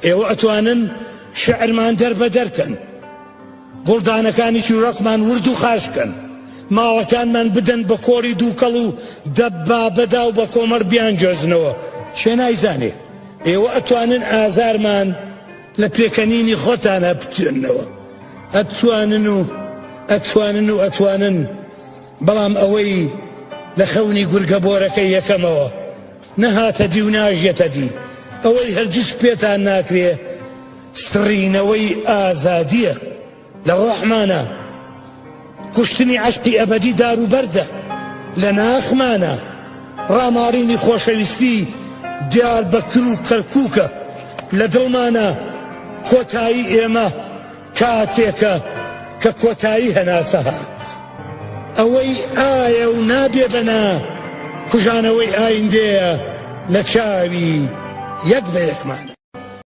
ئێوە ئەتوانن شعرمان دەربەدەرکەن، گوڵدانەکانی چیرۆکمان ورد و خاشکەن، ماڵەکانمان بدەن بە کۆڕی دووکەڵ و دەبا بەدا و بە کۆمەڕ بیان جۆزنەوە. شێ نایزانێ ئێوە ئەتوانن ئازارمان لە پێکەنینی خۆتانە بتێننەوە، ئەتوانن بەڵام ئەوەی لە خەونی گورگە بۆرەکەی یەکەمەوە نەهاتە دی و ناژێتە دی، ئەوەی هەرگیز پێتان ناکرێ سڕینەوەی ئازادیە لە ڕۆحمانە، کوشتنی عەشقی ئەبەدی داروبەردە لە ناخمانە، ڕاماڕینی خۆشەویستی دیار بە کر و کەرکووکە لە دڵمانە، کۆتایی ئێمە کاتێکە کە کۆتایی هەناسە هات. ئەوەی ئایە و نابێ بەنا کوژانەوەی ئایندەیە لە چاوی یەک بە یەکمانە.